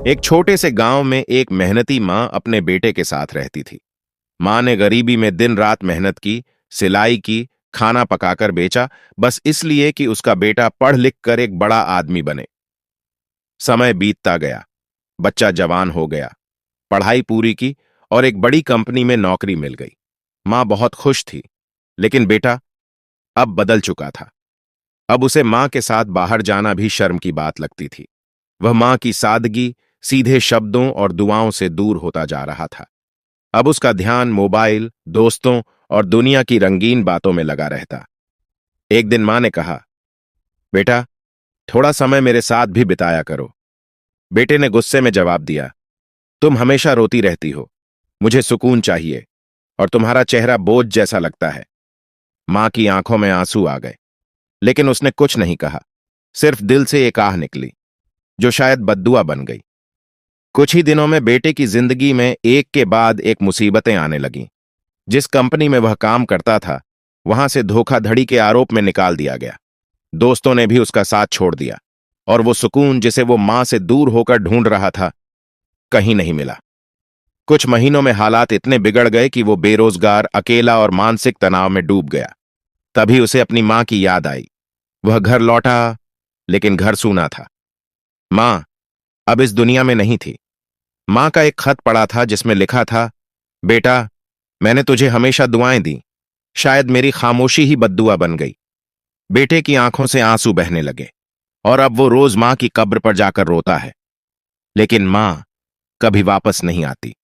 एक छोटे से गांव में एक मेहनती माँ अपने बेटे के साथ रहती थी। माँ ने गरीबी में दिन रात मेहनत की, सिलाई की, खाना पकाकर बेचा, बस इसलिए कि उसका बेटा पढ़ लिख कर एक बड़ा आदमी बने। समय बीतता गया, बच्चा जवान हो गया, पढ़ाई पूरी की और एक बड़ी कंपनी में नौकरी मिल गई। माँ बहुत खुश थी, लेकिन बेटा अब बदल चुका था। अब उसे माँ के साथ बाहर जाना भी शर्म की बात लगती थी। वह माँ की सादगी, सीधे शब्दों और दुआओं से दूर होता जा रहा था। अब उसका ध्यान मोबाइल, दोस्तों और दुनिया की रंगीन बातों में लगा रहता। एक दिन माँ ने कहा, बेटा, थोड़ा समय मेरे साथ भी बिताया करो। बेटे ने गुस्से में जवाब दिया, तुम हमेशा रोती रहती हो, मुझे सुकून चाहिए, और तुम्हारा चेहरा बोझ जैसा लगता है। माँ की आंखों में आंसू आ गए, लेकिन उसने कुछ नहीं कहा। सिर्फ दिल से एक आह निकली, जो शायद बद्दुआ बन गई। कुछ ही दिनों में बेटे की जिंदगी में एक के बाद एक मुसीबतें आने लगीं। जिस कंपनी में वह काम करता था, वहां से धोखाधड़ी के आरोप में निकाल दिया गया। दोस्तों ने भी उसका साथ छोड़ दिया, और वो सुकून जिसे वो मां से दूर होकर ढूंढ रहा था, कहीं नहीं मिला। कुछ महीनों में हालात इतने बिगड़ गए कि वो बेरोजगार, अकेला और मानसिक तनाव में डूब गया। तभी उसे अपनी मां की याद आई। वह घर लौटा, लेकिन घर सूना था। मां अब इस दुनिया में नहीं थी। मां का एक खत पड़ा था जिसमें लिखा था, बेटा, मैंने तुझे हमेशा दुआएं दी, शायद मेरी खामोशी ही बद्दुआ बन गई। बेटे की आंखों से आंसू बहने लगे, और अब वो रोज मां की कब्र पर जाकर रोता है। लेकिन मां कभी वापस नहीं आती।